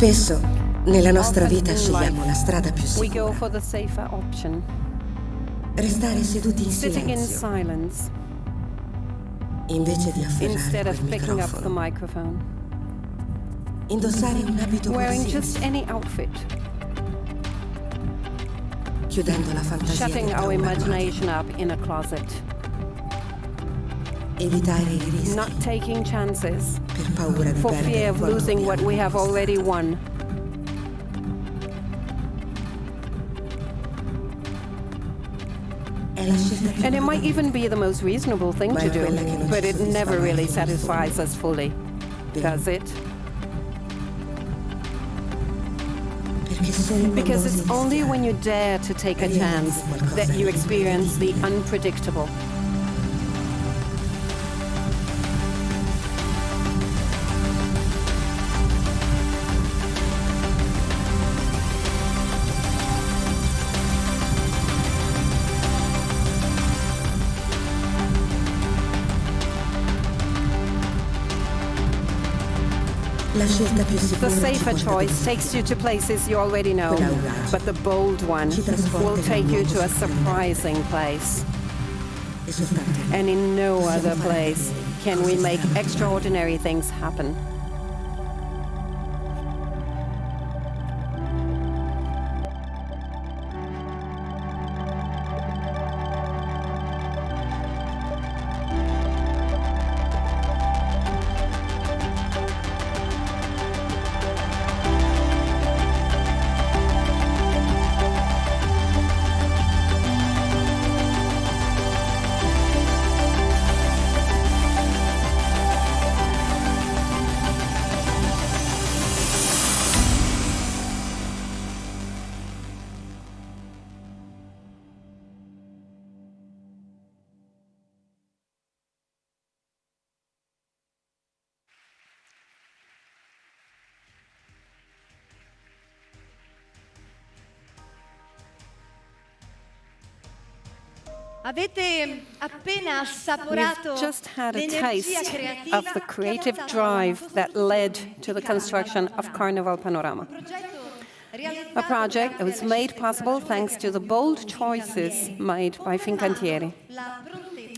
Spesso nella nostra Often vita in scegliamo life, la strada più we go sicura. for the safer option, Restare seduti in sitting in silenzio silence invece di afferrare instead quel of picking up the microfono. microphone. Indossare un abito Wearing just qualsiasi, any outfit, chiudendo la fantasia shutting dentro our un armadio. imagination up in a closet, Evitare i rischi not taking chances per paura di for perdere fear of quanto losing what we abbiamo have already conquistato. won. È la scelta più And it might prudente, even be the most reasonable thing to do, but it never really satisfies us fully, does it? perché solo quando Because osi it's only rischiare when you dare to take a chance that you experience the unpredictable. la scelta più sicura The ci safer porta choice dove takes you to places you already know, but the bold one will take you to a surprising place. e soltanto And in no possiamo other fare place vedere can cose we make straordinarie. extraordinary things happen. Avete appena assaporato You've just had a l'energia taste creativa of the che ha creative portato drive alla that led costruzione to the di construction Carnival of Carnival Panorama. Panorama. A project that was made possible thanks to the bold choices made by Fincantieri,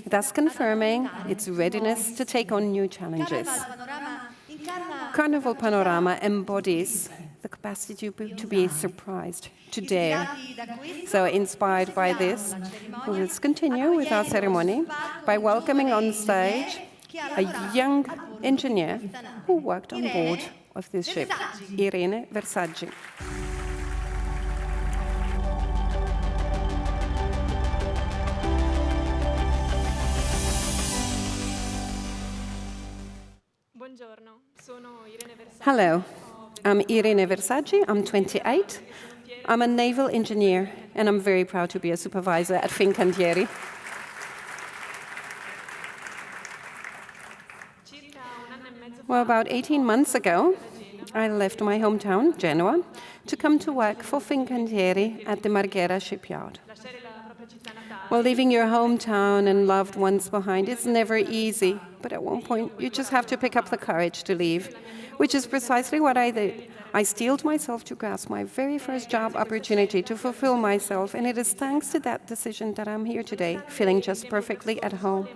thus confirming its readiness to take on new challenges. Carnival Panorama embodies the capacity to be surprised, to dare. So inspired by this, let's continue with our ceremony by welcoming on stage a young engineer who worked on board of this ship, Irene Versaggi. Hello, I'm Irene Versaggi, I'm 28. I'm a naval engineer, and I'm very proud to be a supervisor at Fincantieri. Well, about 18 months ago, I left my hometown, Genoa, to come to work for Fincantieri at the Marghera shipyard. Well, leaving your hometown and loved ones behind is never easy, but at one point you just have to pick up the courage to leave, which is precisely what I did. I steeled myself to grasp my very first job opportunity to fulfill myself, and it is thanks to that decision that I'm here today, feeling just perfectly at home.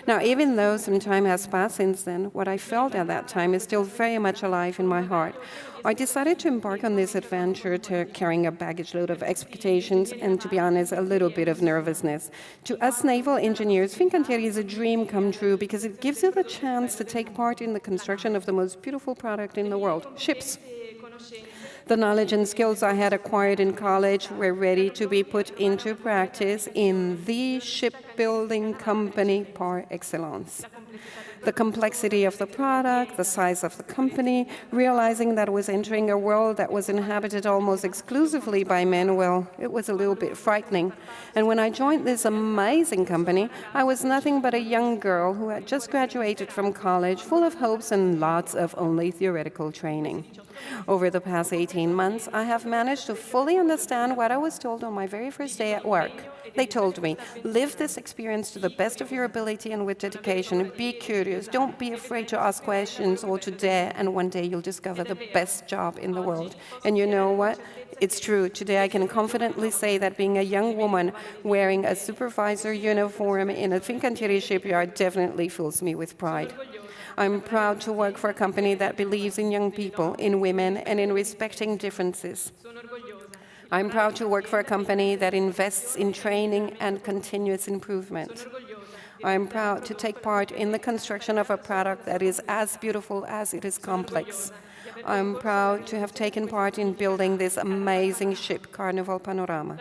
Now, even though some time has passed since then, what I felt at that time is still very much alive in my heart. I decided to embark on this adventure carrying a baggage load of expectations and, to be honest, a little bit of nervousness. To us naval engineers, Fincantieri is a dream come true because it gives you the chance to take part in the construction of the most beautiful product in the world, ships. The knowledge and skills I had acquired in college were ready to be put into practice in the shipbuilding company par excellence. The complexity of the product, the size of the company, realizing that I was entering a world that was inhabited almost exclusively by men, well, it was a little bit frightening. And when I joined this amazing company, I was nothing but a young girl who had just graduated from college, full of hopes and lots of only theoretical training. Over the past 18 months, I have managed to fully understand what I was told on my very first day at work. They told me, live this experience to the best of your ability and with dedication, be curious, curious. Don't be afraid to ask questions or to dare, and one day you'll discover the best job in the world. And you know what? It's true. Today I can confidently say that being a young woman wearing a supervisor uniform in a Fincantieri shipyard definitely fills me with pride. I'm proud to work for a company that believes in young people, in women, and in respecting differences. I'm proud to work for a company that invests in training and continuous improvement. I'm proud to take part in the construction of a product that is as beautiful as it is complex. I'm proud to have taken part in building this amazing ship, Carnival Panorama.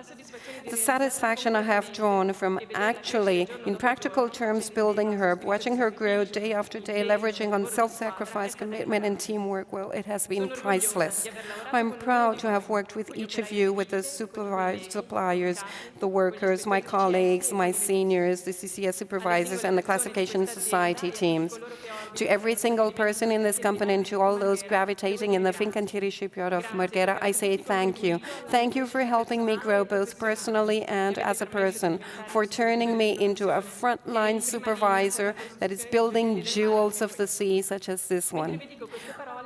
The satisfaction I have drawn from actually, in practical terms, building her, watching her grow day after day, leveraging on self-sacrifice, commitment, and teamwork, well, it has been priceless. I'm proud to have worked with each of you, with the suppliers, the workers, my colleagues, my seniors, the CCS supervisors, and the classification society teams. To every single person in this company and to all those gravitating in the Fincantieri shipyard of Marghera, I say thank you. Thank you for helping me grow both personally and as a person, for turning me into a frontline supervisor that is building jewels of the sea, such as this one.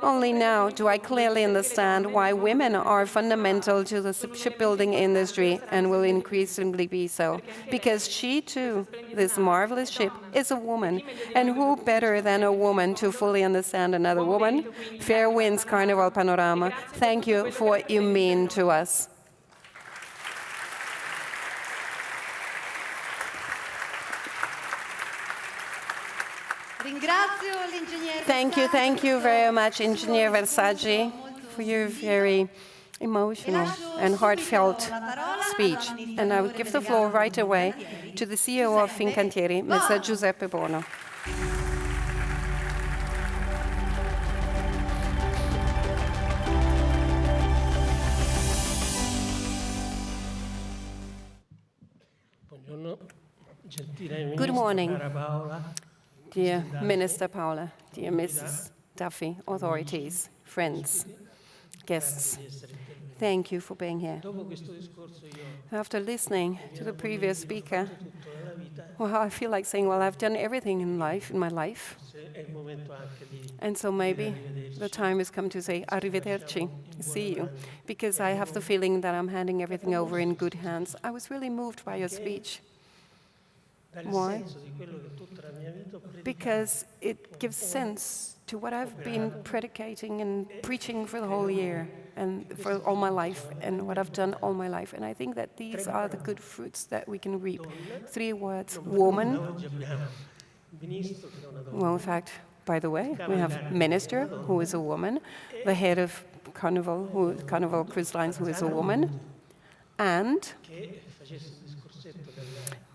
Only now do I clearly understand why women are fundamental to the shipbuilding industry and will increasingly be so. Because she, too, this marvelous ship, is a woman. And who better than a woman to fully understand another woman? Fair winds, Carnival Panorama. Thank you for what you mean to us. Thank you very much, Engineer Versace, for your very emotional and heartfelt speech. And I will give the floor right away to the CEO of Fincantieri, Mr. Giuseppe Bono. Good morning, dear Minister Paola, dear Mrs. Duffy, authorities, friends, guests. Thank you for being here. After listening to the previous speaker, well, I feel like saying, well, I've done everything in my life. And so maybe the time has come to say, arrivederci, see you, because I have the feeling that I'm handing everything over in good hands. I was really moved by your speech. Why? Because it gives sense to what I've been predicating and preaching for the whole year and for all my life and what I've done all my life. And I think that these are the good fruits that we can reap. 3 words: woman. Well, in fact, by the way, we have minister, who is a woman, the head of Carnival Cruise Lines, who is a woman, and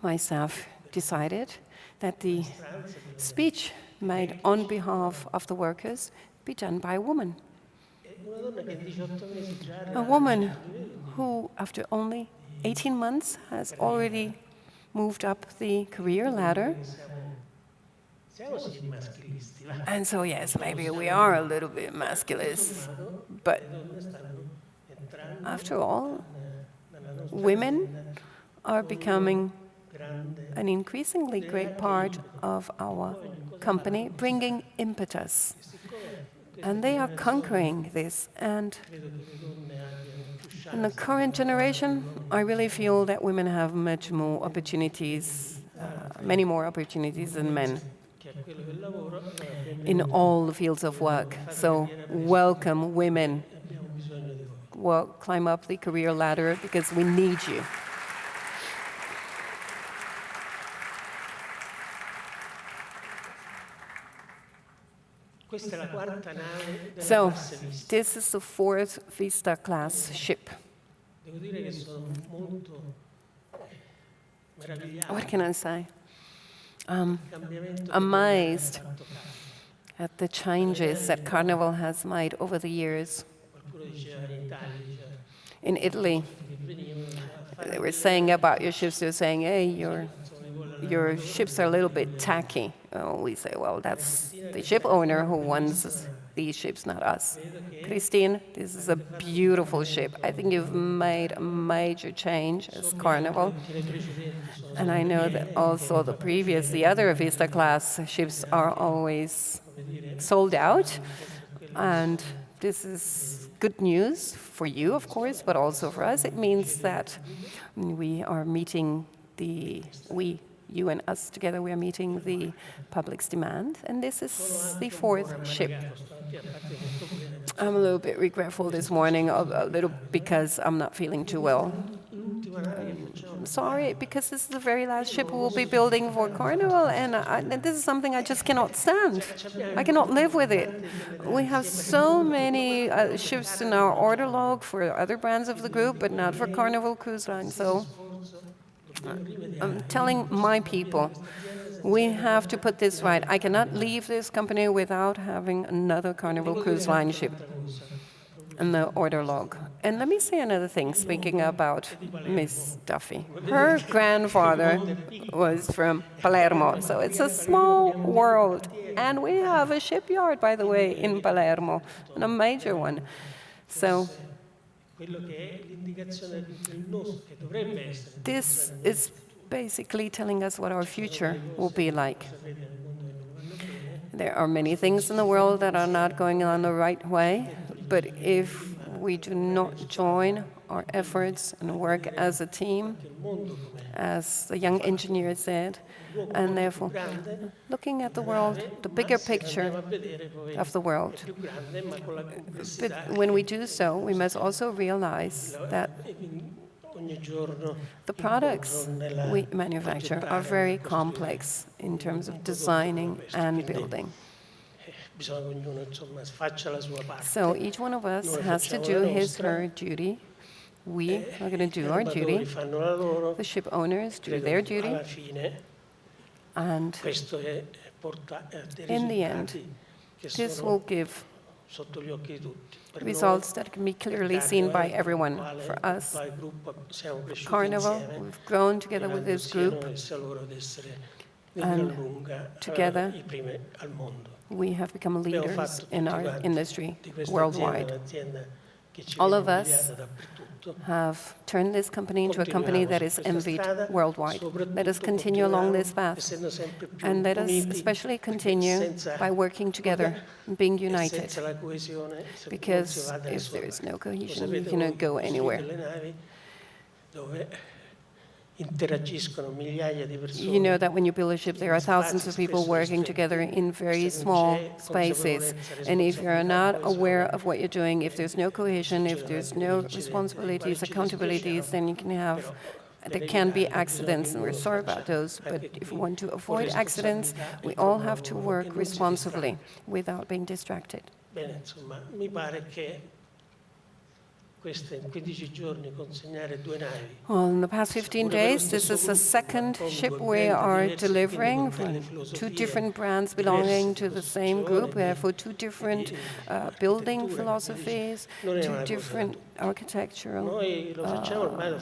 myself decided that the speech made on behalf of the workers be done by a woman. A woman who, after only 18 months, has already moved up the career ladder. And so, yes, maybe we are a little bit masculist, but after all, women are becoming an increasingly great part of our company, bringing impetus. And they are conquering this. And in the current generation, I really feel that women have much more opportunities, many more opportunities than men in all the fields of work. So welcome, women. Well, climb up the career ladder because we need you. So, this is the 4th Vista class ship. What can I say? Amazed at the changes that Carnival has made over the years. In Italy, they were saying about your ships, they were saying, hey, your ships are a little bit tacky. We say, well, that's the ship owner who wants these ships, not us. Christine, this is a beautiful ship. I think you've made a major change as Carnival. And I know that also the other Vista class ships are always sold out. And this is good news for you, of course, but also for us. It means that we are meeting you and us together, we are meeting the public's demand. And this is the fourth ship. I'm a little bit regretful this morning, a little because I'm not feeling too well. I'm sorry, because this is the very last ship we'll be building for Carnival, and this is something I just cannot stand. I cannot live with it. We have so many ships in our order log for other brands of the group, but not for Carnival Cruise Line. So I'm telling my people, we have to put this right. I cannot leave this company without having another Carnival Cruise Line ship in the order log. And let me say another thing, speaking about Miss Duffy. Her grandfather was from Palermo, so it's a small world. And we have a shipyard, by the way, in Palermo, and a major one. So this is basically telling us what our future will be like. There are many things in the world that are not going on the right way, but if we do not join our efforts and work as a team, as the young engineer said, and therefore looking at the world, the bigger picture of the world. But when we do so, we must also realize that the products we manufacture are very complex in terms of designing and building. So each one of us has to do her duty. We are going to do our duty. The ship owners do their duty. And in the end, this will give results that can be clearly seen by everyone. For us, Carnival, we've grown together with this group, and together we have become leaders in our industry worldwide. All of us have turned this company into a company that is envied worldwide. Let us continue along this path, and let us especially continue by working together and being united, because if there is no cohesion, you cannot go anywhere. You know that when you build a ship, there are thousands of people working together in very small spaces. And if you're not aware of what you're doing, if there's no cohesion, if there's no responsibilities, accountabilities, then there can be accidents, and we're sorry about those. But if we want to avoid accidents, we all have to work responsibly without being distracted. Well, in the past 15 days, this is the second ship we are delivering for two different brands belonging to the same group. We have for two different building philosophies, two different architectural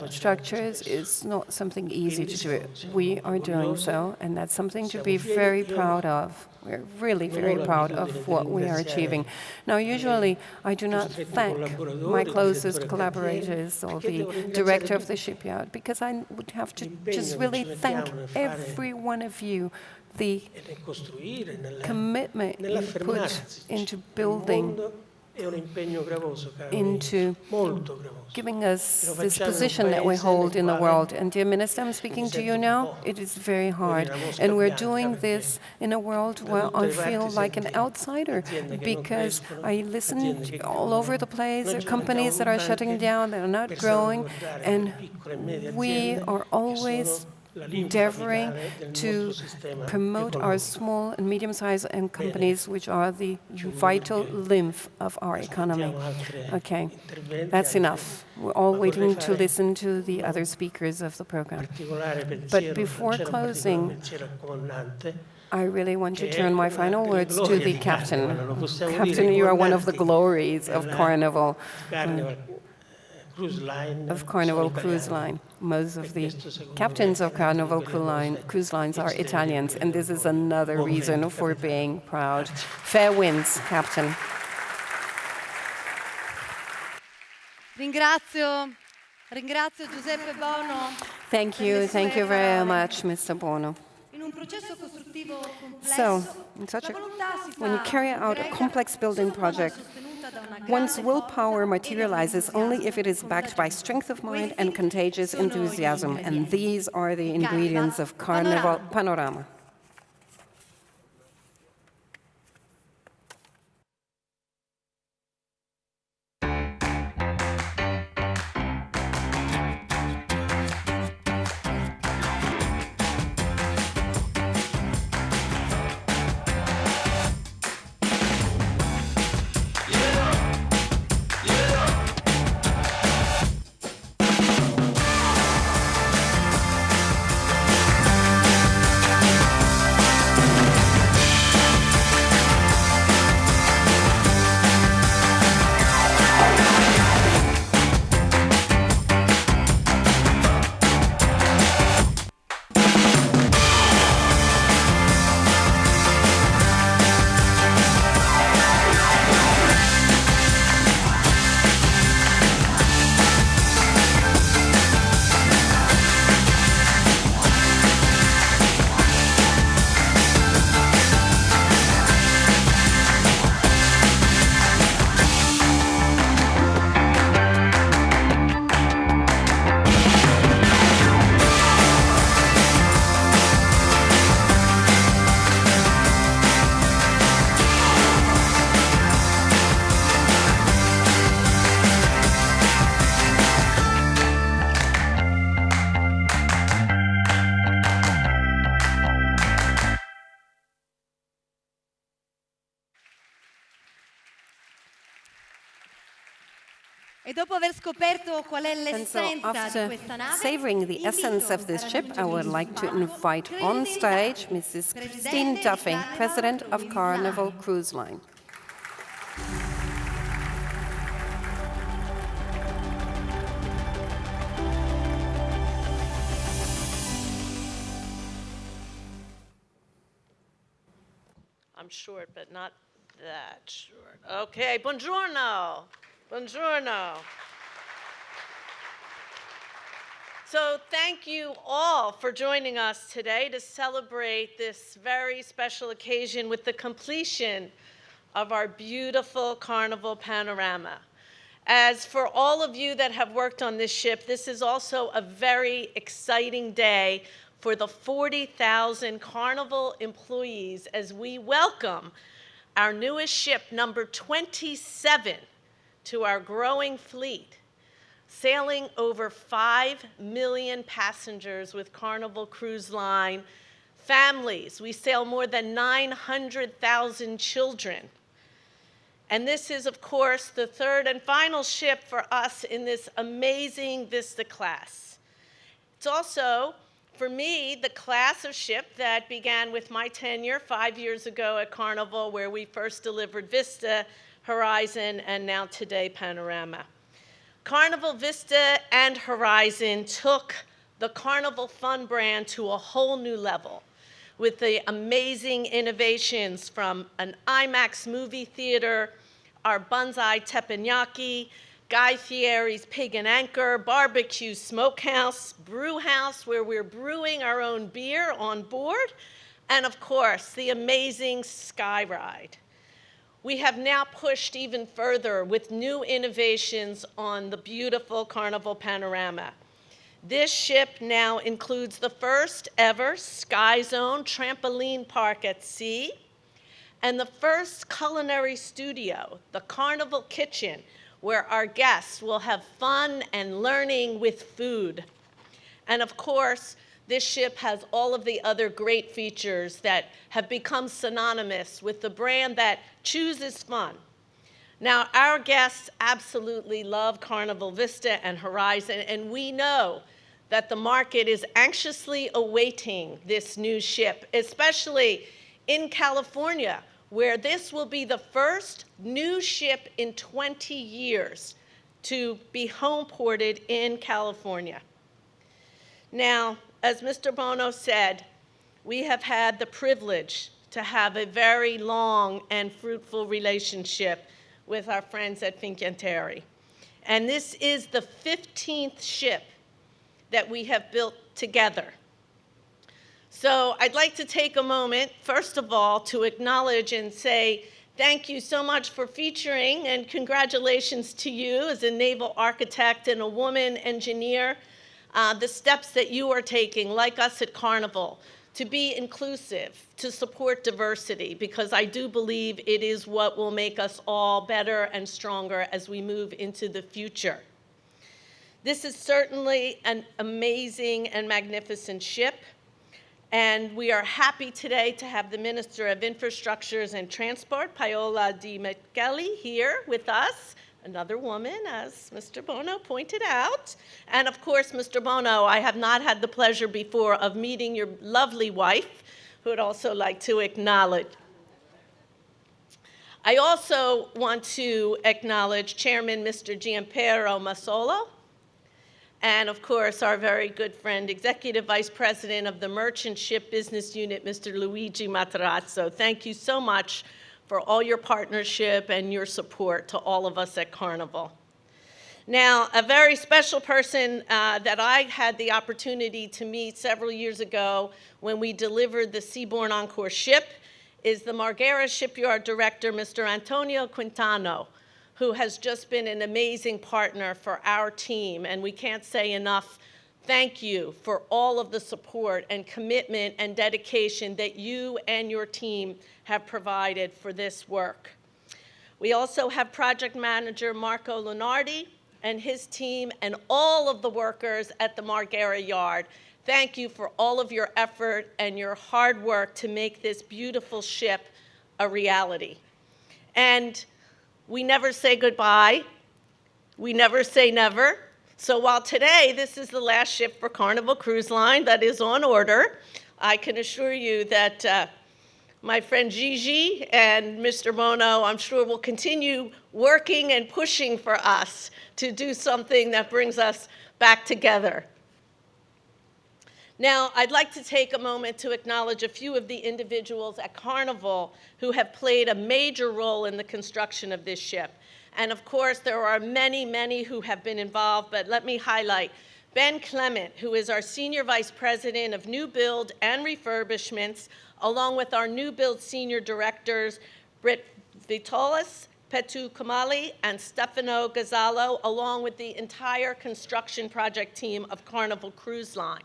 structures. It's not something easy to do it. We are doing so, and that's something to be very proud of. We're really very proud of what we are achieving. Now, usually, I do not thank my closest collaborators or the director of the shipyard, because I would have to just really thank every one of you, the commitment you put into building, into giving us this position that we hold in the world. And dear Minister, I'm speaking to you now. It is very hard. And we're doing this in a world where I feel like an outsider, because I listen all over the place. There are companies that are shutting down, that are not growing, and we are always endeavoring to promote our small and medium-sized companies, which are the vital lymph of our economy. Okay, that's enough. We're all waiting to listen to the other speakers of the program. But before closing, I really want to turn my final words to the captain. Captain, you are one of the glories of Carnival. Of Carnival Cruise Line. Most of the captains of Carnival Cruise Lines are Italians, and this is another reason for being proud. Fair winds, Captain. Ringrazio Giuseppe Bono. Thank you very much, Mr. Bono. In un processo costruttivo So, complesso, when you carry out a complex building project, one's willpower materializes only if it is backed by strength of mind and contagious enthusiasm, and these are the ingredients of Carnival Panorama. And so after savoring the essence of this ship, I would like to invite on stage Mrs. Christine Duffy, President of Carnival Cruise Line. I'm short, but not that short. Okay, buongiorno. Buongiorno. So thank you all for joining us today to celebrate this very special occasion with the completion of our beautiful Carnival Panorama. As for all of you that have worked on this ship, this is also a very exciting day for the 40,000 Carnival employees as we welcome our newest ship, number 27, to our growing fleet, sailing over 5 million passengers with Carnival Cruise Line, families. We sail more than 900,000 children. And this is, of course, the third and final ship for us in this amazing Vista class. It's also, for me, the class of ship that began with my tenure 5 years ago at Carnival, where we first delivered Vista, Horizon, and now today, Panorama. Carnival Vista and Horizon took the Carnival Fun brand to a whole new level with the amazing innovations from an IMAX movie theater, our Bonsai Teppanyaki, Guy Fieri's Pig and Anchor, Barbecue Smokehouse, Brew House, where we're brewing our own beer on board, and of course, the amazing Sky Ride. We have now pushed even further with new innovations on the beautiful Carnival Panorama. This ship now includes the first ever Sky Zone trampoline park at sea, and the first culinary studio, the Carnival Kitchen, where our guests will have fun and learning with food. And of course, this ship has all of the other great features that have become synonymous with the brand that chooses fun. Now, our guests absolutely love Carnival Vista and Horizon, and we know that the market is anxiously awaiting this new ship, especially in California, where this will be the first new ship in 20 years to be home ported in California. Now, as Mr. Bono said, we have had the privilege to have a very long and fruitful relationship with our friends at Fincantieri. And this is the 15th ship that we have built together. So I'd like to take a moment, first of all, to acknowledge and say thank you so much for featuring, and congratulations to you as a naval architect and a woman engineer, the steps that you are taking, like us at Carnival, to be inclusive, to support diversity, because I do believe it is what will make us all better and stronger as we move into the future. This is certainly an amazing and magnificent ship, and we are happy today to have the Minister of Infrastructures and Transport, Paola Di Micheli, here with us, another woman, as Mr. Bono pointed out. And of course, Mr. Bono, I have not had the pleasure before of meeting your lovely wife, who I'd also like to acknowledge. I also want to acknowledge Chairman Mr. Gianpiero Massolo, and of course, our very good friend, Executive Vice President of the Merchant Ship Business Unit, Mr. Luigi Matarazzo. Thank you so much for all your partnership and your support to all of us at Carnival. Now, a very special person that I had the opportunity to meet several years ago when we delivered the Seabourn Encore ship is the Marghera Shipyard Director, Mr. Antonio Quintano, who has just been an amazing partner for our team, and we can't say enough thank you for all of the support and commitment and dedication that you and your team have provided for this work. We also have project manager Marco Lunardi and his team and all of the workers at the Marghera Yard. Thank you for all of your effort and your hard work to make this beautiful ship a reality. And we never say goodbye. We never say never. So while today this is the last ship for Carnival Cruise Line that is on order, I can assure you that my friend Gigi and Mr. Bono, I'm sure, will continue working and pushing for us to do something that brings us back together. Now, I'd like to take a moment to acknowledge a few of the individuals at Carnival who have played a major role in the construction of this ship. And of course, there are many, many who have been involved, but let me highlight Ben Clement, who is our Senior Vice President of New Build and Refurbishments, along with our New Build Senior Directors, Britt Vitalis, Petu Kamali, and Stefano Gazzalo, along with the entire construction project team of Carnival Cruise Line.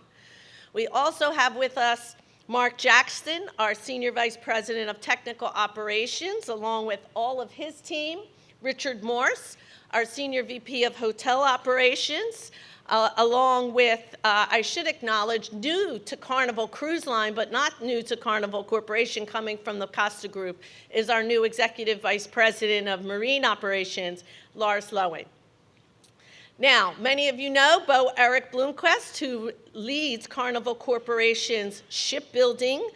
We also have with us Mark Jackson, our Senior Vice President of Technical Operations, along with all of his team, Richard Morse, our Senior VP of Hotel Operations, along with, I should acknowledge, new to Carnival Cruise Line, but not new to Carnival Corporation, coming from the Costa Group, is our new Executive Vice President of Marine Operations, Lars Lowen. Now, many of you know Bo Eric Bloomquist, who leads Carnival Corporation's shipbuilding,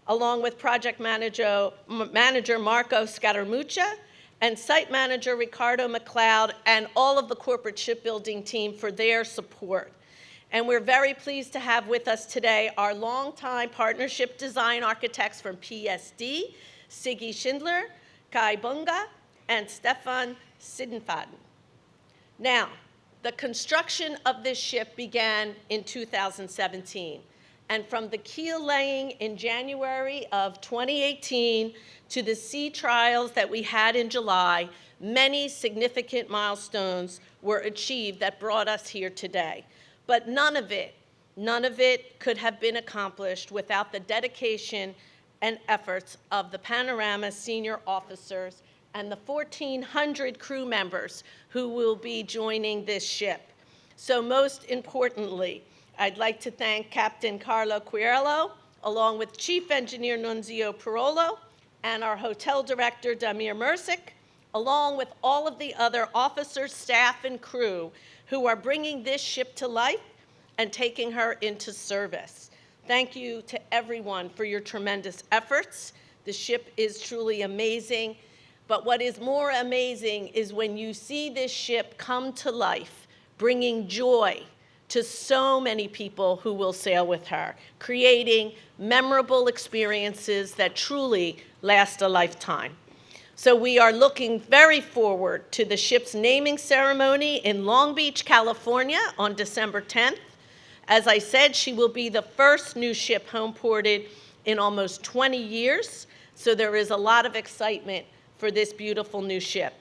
along with project manager Marco Scaramuccia, and site manager Ricardo McLeod, and all of the corporate shipbuilding team for their support. And we're very pleased to have with us today our longtime partnership design architects from PSD, Siggy Schindler, Kai Bunga, and Stefan Sidenfaden. Now, the construction of this ship began in 2017. And from the keel laying in January of 2018 to the sea trials that we had in July, many significant milestones were achieved that brought us here today. But none of it could have been accomplished without the dedication and efforts of the Panorama senior officers and the 1,400 crew members who will be joining this ship. So most importantly, I'd like to thank Captain Carlo Quirillo, along with Chief Engineer Nunzio Parolo, and our Hotel Director, Damir Mersic, along with all of the other officers, staff, and crew who are bringing this ship to life and taking her into service. Thank you to everyone for your tremendous efforts. The ship is truly amazing, but what is more amazing is when you see this ship come to life, bringing joy to so many people who will sail with her, creating memorable experiences that truly last a lifetime. So we are looking very forward to the ship's naming ceremony in Long Beach, California on December 10th. As I said, she will be the first new ship homeported in almost 20 years, so there is a lot of excitement for this beautiful new ship.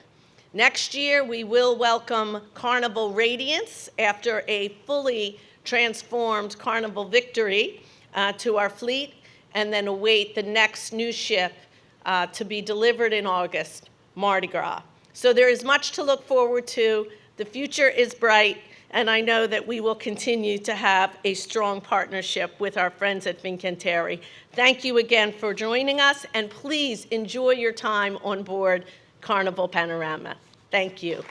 Next year, we will welcome Carnival Radiance after a fully transformed Carnival Victory to our fleet, and then await the next new ship to be delivered in August, Mardi Gras. So there is much to look forward to. The future is bright, and I know that we will continue to have a strong partnership with our friends at Fincantieri. Thank you again for joining us, and please enjoy your time on board Carnival Panorama. Thank you.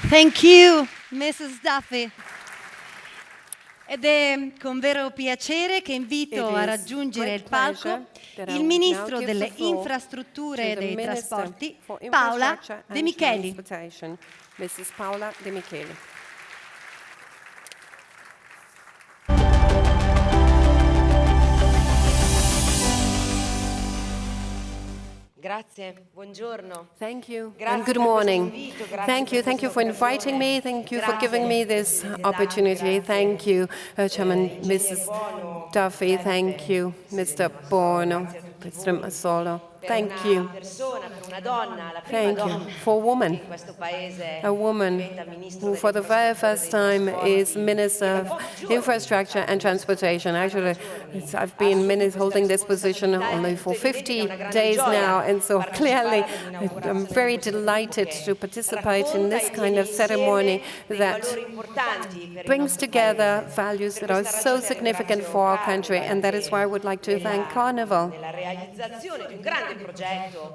Thank you, Mrs. Duffy. Ed è con vero piacere che invito a raggiungere il palco il Ministro delle Infrastrutture e dei Trasporti, Paola De Micheli. Mrs. Paola De Micheli. Grazie, buongiorno. Thank you and good morning. Thank you for inviting me. Thank you for giving me this opportunity. Thank you, Chairman Mrs. Duffy. Thank you, Mr. Bono, President Massolo. Thank you. Thank you for a woman who for the very first time is Minister of Infrastructure and Transportation. Actually, I've been holding this position only for 50 days now, and so clearly I'm very delighted to participate in this kind of ceremony that brings together values that are so significant for our country, and that is why I would like to thank Carnival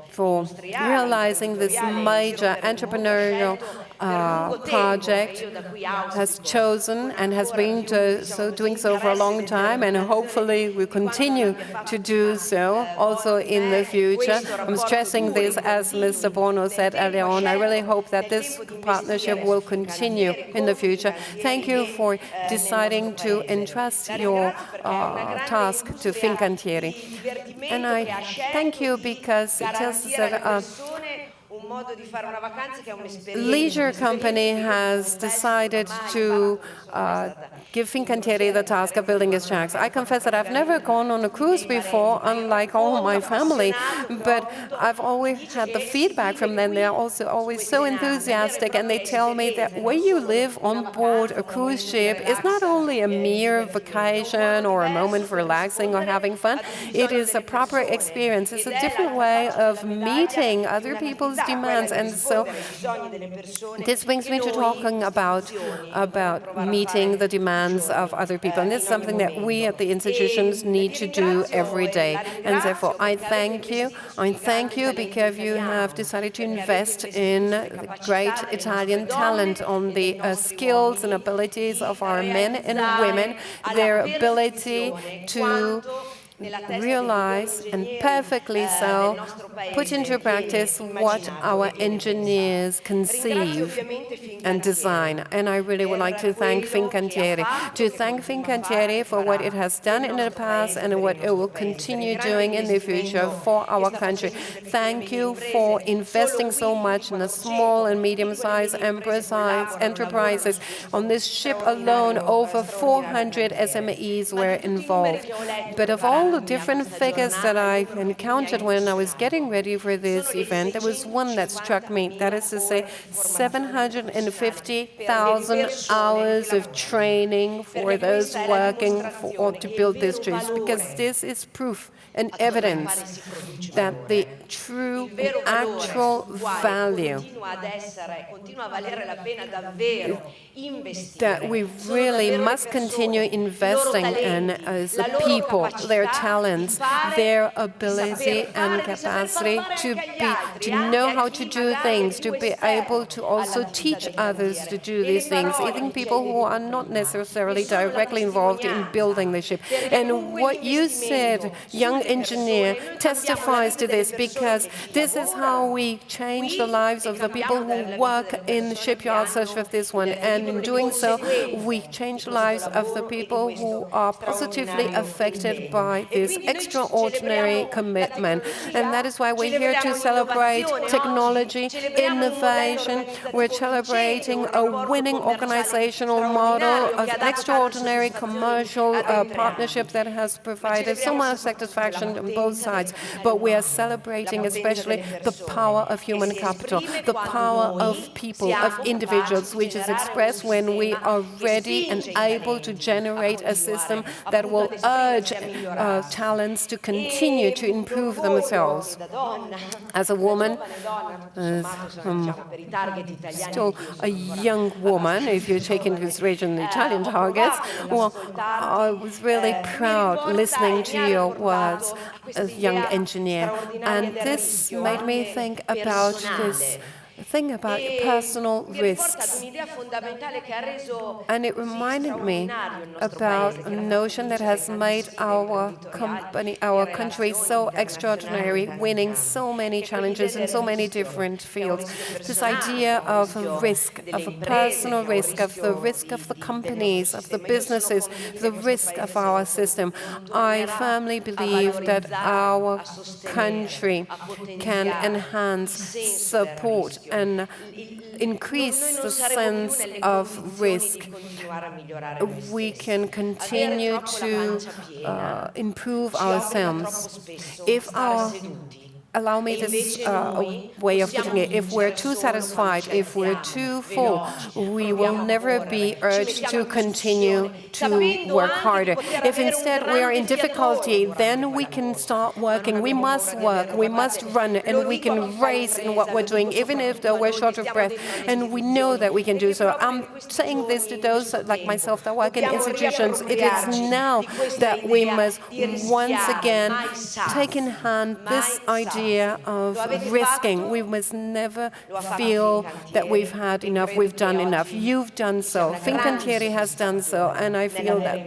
for realizing this major entrepreneurial project, has chosen and has been doing so for a long time, and hopefully will continue to do so also in the future. I'm stressing this, as Mr. Bono said earlier on. I really hope that this partnership will continue in the future. Thank you for deciding to entrust your task to Fincantieri. And I thank you because it tells us that leisure company has decided to give Fincantieri the task of building its shacks. I confess that I've never gone on a cruise before, unlike all my family, but I've always had the feedback from them. They're also always so enthusiastic, and they tell me that where you live on board a cruise ship is not only a mere vacation or a moment for relaxing or having fun, it is a proper experience. It's a different way of meeting other people's demands, and so this brings me to talking about meeting the demands of other people, and this is something that we at the institutions need to do every day. And therefore, I thank you because you have decided to invest in great Italian talent, on the skills and abilities of our men and women, their ability to realize, and perfectly so, put into practice what our engineers conceive and design. And I really would like to thank Fincantieri for what it has done in the past and what it will continue doing in the future for our country. Thank you for investing so much in the small and medium-sized enterprises. On this ship alone, over 400 SMEs were involved. But of all the different figures that I encountered when I was getting ready for this event, there was one that struck me. That is to say, 750,000 hours of training for those working to build this bridge, because this is proof and evidence that the true and actual value that we really must continue investing in as the people, their talents, their ability and capacity to know how to do things, to be able to also teach others to do these things, even people who are not necessarily directly involved in building the ship. And what you said, young engineer testifies to this, because this is how we change the lives of the people who work in shipyards such as this one. And in doing so, we change the lives of the people who are positively affected by this extraordinary commitment. And that is why we're here to celebrate technology, innovation. We're celebrating a winning organizational model, an extraordinary commercial partnership that has provided so much satisfaction on both sides. But we are celebrating especially the power of human capital, the power of people, of individuals, which is expressed when we are ready and able to generate a system that will urge talents to continue to improve themselves. As a woman, still a young woman, if you take into consideration the Italian targets, well, I was really proud listening to your words as young engineer. And this made me think about this thing about personal risks. And it reminded me about a notion that has made our company, our country so extraordinary, winning so many challenges in so many different fields. This idea of a risk, of a personal risk, of the risk of the companies, of the businesses, the risk of our system. I firmly believe that our country can enhance, support, and increase the sense of risk. We can continue to improve ourselves. Allow me this way of putting it. If we're too satisfied, if we're too full, we will never be urged to continue to work harder. If instead we are in difficulty, then we can start working. We must work, we must run, and we can race in what we're doing, even if though we're short of breath. And we know that we can do so. I'm saying this to those like myself that work in institutions. It is now that we must once again take in hand this idea of risking. We must never feel that we've had enough, we've done enough. You've done so. Fincantieri has done so, and I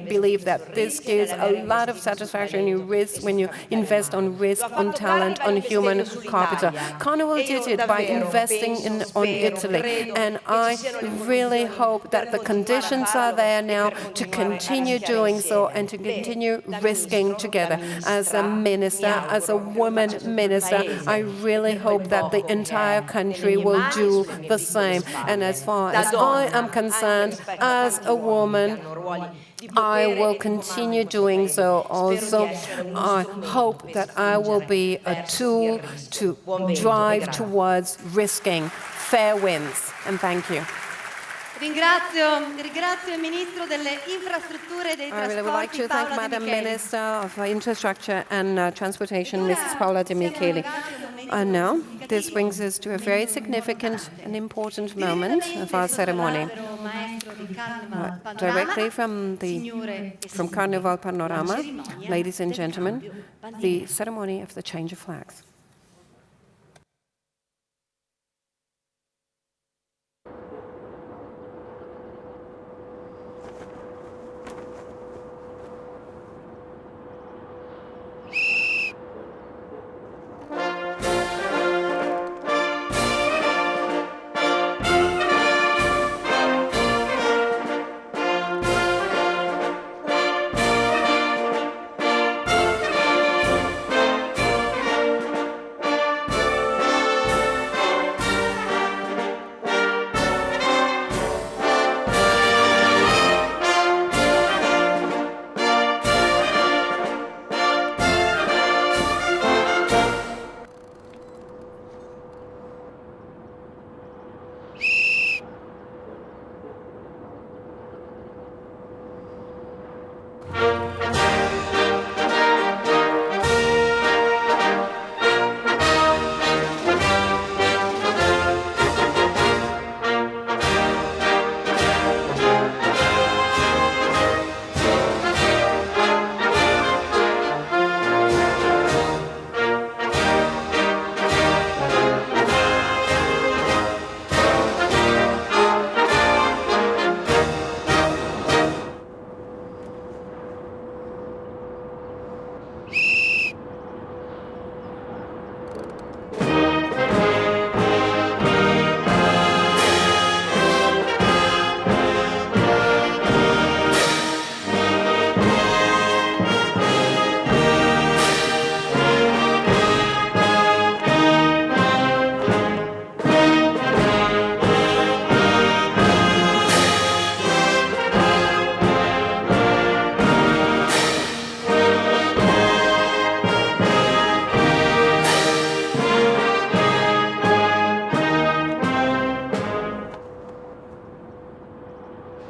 believe that this gives a lot of satisfaction in risk when you invest on risk, on talent, on human capital. Carnival did it by investing on Italy, and I really hope that the conditions are there now to continue doing so and to continue risking together. As a minister, as a woman minister, I really hope that the entire country will do the same. And as far as I am concerned, as a woman, I will continue doing so also. I hope that I will be a tool to drive towards risking fair wins. And thank you. Ringrazio il Ministro delle Infrastrutture e dei I really would like to thank Madam Minister of Infrastructure and Transportation, Mrs. Paola De Micheli. And now, this brings us to a very significant and important moment of our ceremony. Directly from Carnival Panorama, ladies and gentlemen, the ceremony of the change of flags.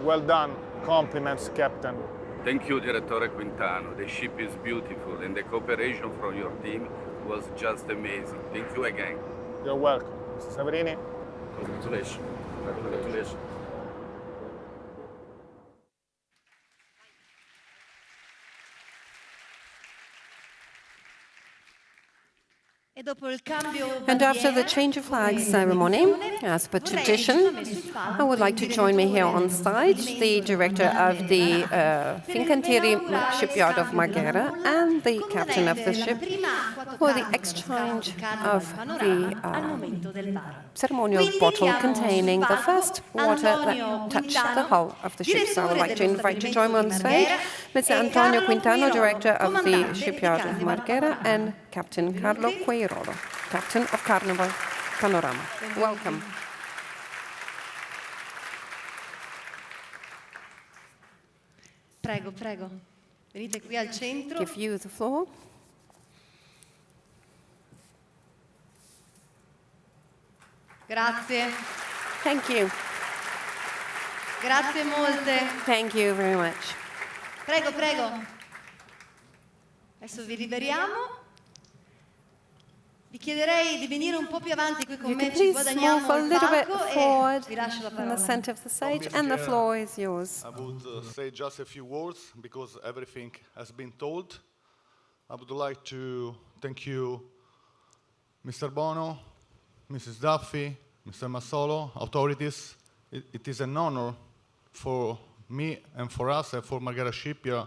Well done. Compliments, Captain. Thank you, Direttore Quintano. The ship is beautiful and the cooperation from your team was just amazing. Thank you again. You're welcome. Mr. Severini? Congratulations. Congratulations. And after the change of flags ceremony, as per tradition, I would like to join me here on stage the director of the Fincantieri shipyard of Marghera and the captain of the ship for the exchange of the ceremonial bottle containing the first water that touched the hull of the ship. So I would like to invite to join me on stage Mr. Antonio Quintano, director of the shipyard of Marghera, and Captain Carlo Queirolo, captain of Carnival Panorama. Welcome. Prego, prego. Venite qui al centro. Give you the floor. Grazie. Thank you. Grazie molte. Thank you very much. Prego, prego. Adesso vi liberiamo. Vi chiederei di venire un po' più avanti qui con You me, can ci please move guadagniamo a il little bit palco forward e vi lascio la in the parola. center of the stage, and the floor is yours. I would say just a few words because everything has been told. I would like to thank you, Mr. Bono, Mrs. Duffy, Mr. Massolo, authorities. It is an honor for me and for us and for Marghera Shipyard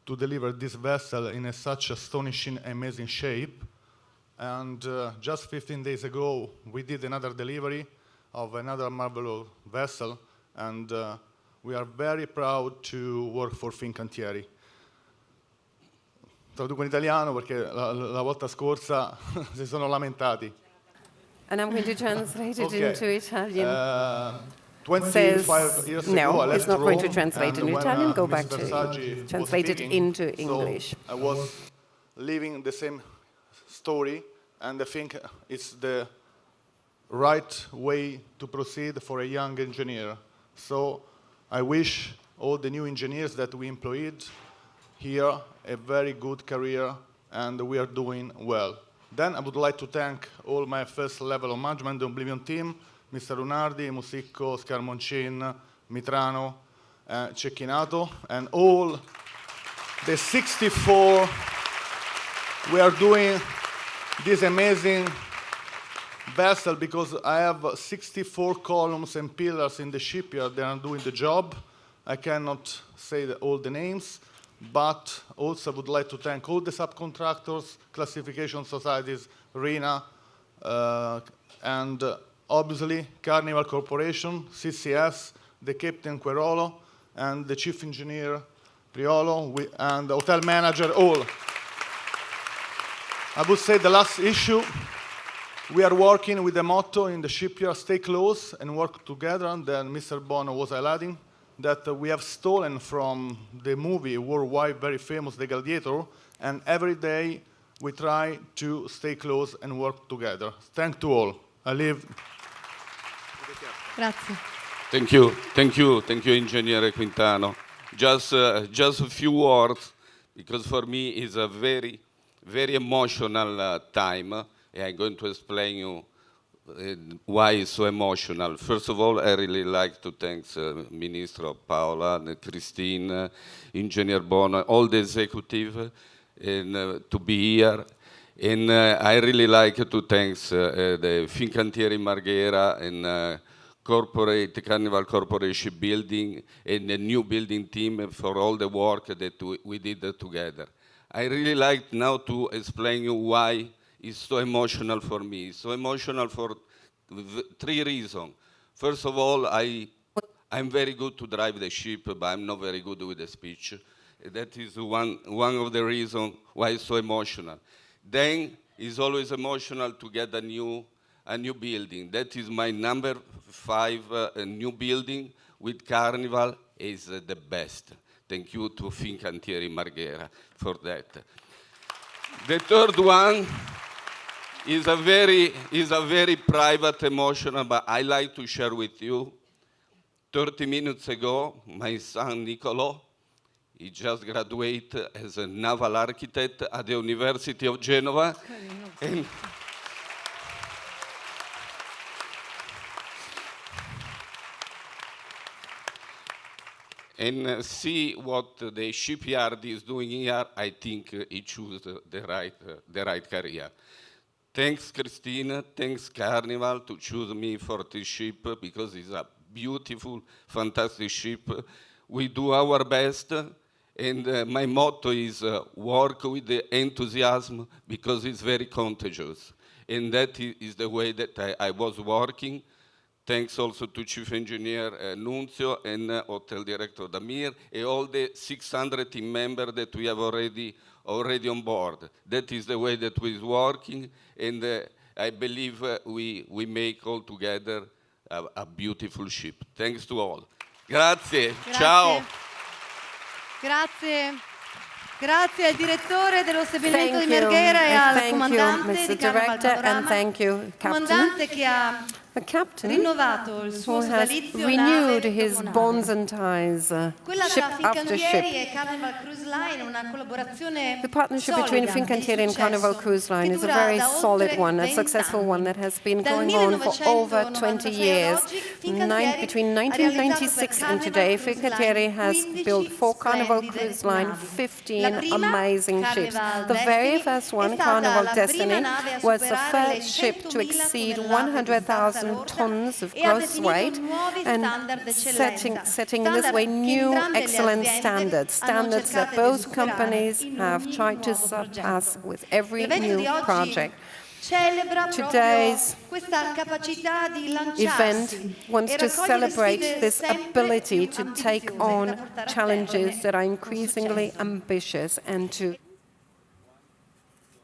to deliver this vessel in such astonishing, amazing shape. And just 15 days ago, we did another delivery of another marvelous vessel, and we are very proud to work for Fincantieri. Traduco in italiano perché la volta scorsa si sono lamentati. And I'm going to translate it into Italian. 25 years ago, I No, left it's not going to Rome, translate in and when, Italian. Go Mrs. back to Versace was translate it speaking, into English. So I was living the same story, and I think it's the right way to proceed for a young engineer. So I wish all the new engineers that we employed here a very good career, and we are doing well. Then I would like to thank all my first level of management, the Oblivion team, Mr. Lunardi, Musicco, Scarmoncin, Mitrano, Cecchinato, and all the 64. We are doing this amazing vessel because I have 64 columns and pillars in the shipyard that are doing the job. I cannot say all the names, but also would like to thank all the subcontractors, classification societies, RINA, and obviously Carnival Corporation, CCS, the Captain Querolo, and the Chief Engineer Priolo, and the hotel manager, all. I would say the last issue, we are working with the motto in the shipyard, stay close and work together, and then Mr. Bono was highlighting that we have stolen from the movie worldwide very famous, The Gladiator, and every day we try to stay close and work together. Thank to all. I leave. Grazie. Thank you, Engineer Quintano. Just a few words, because for me it's a very, very emotional time, and I'm going to explain you why it's so emotional. First of all, I really like to thank Ministro Paola, Christine, Engineer Bono, all the executive, and to be here. And I really like to thank the Fincantieri Marghera and Carnival Corporation building and the new building team for all the work that we did together. I really like now to explain you why it's so emotional for me. It's so emotional for three reasons. First of all, I'm very good to drive the ship, but I'm not very good with the speech. That is one of the reasons why it's so emotional. Then it's always emotional to get a new building. That is my number 5 new building with Carnival is the best. Thank you to Fincantieri Marghera for that. The third one is a very private, emotional, but I like to share with you. 30 minutes ago, my son Niccolò, he just graduated as a naval architect at the University of Genova. And see what the shipyard is doing here, I think he chose the right career. Thanks, Christine. Thanks, Carnival, to choose me for this ship because it's a beautiful, fantastic ship. We do our best, and my motto is work with the enthusiasm because it's very contagious. And that is the way that I was working. Thanks also to Chief Engineer Nunzio and Hotel Director Damir, and all the 600 team members that we have already on board. That is the way that we're working, and I believe we make all together a beautiful ship. Thanks to all. Grazie. Ciao. Grazie. Grazie al direttore dello stabilimento di Marghera e al comandante di Carnival Panorama, comandante che ha rinnovato il suo who has sodalizio renewed nave his dopo nave. bonds and ties, Quella ship tra after Fincantieri ship. e Carnival Cruise Line, una collaborazione The partnership between solida, Fincantieri and di Carnival successo, Cruise Line che is a dura very da solid oltre one, a 20 successful anni. one that has been Dal going on for over 20 1996 years. ad oggi, Fincantieri Between ha realizzato per 1996 and Carnival today, Cruise Fincantieri Line has 15 built for Carnival splendide Cruise Line navi. 15 La prima, amazing ships. Carnival The very Destiny, first è one, stata Carnival la prima Destiny, nave a was the superare le first ship to 100.000 exceed tonnellate di stazza 100,000 lorda tons of e ha gross definito weight, nuovi and standard d'eccellenza, setting in this standard way che new entrambe le excellent aziende standards, hanno standards that cercato di both superare companies in have ogni tried to nuovo surpass progetto. with every L'evento new di oggi project. celebra Today's proprio questa capacità di lanciarsi event wants e to raccogliere celebrate sfide this sempre ability più to take ambiziose on da portare a challenges termine that are con increasingly successo. ambitious and to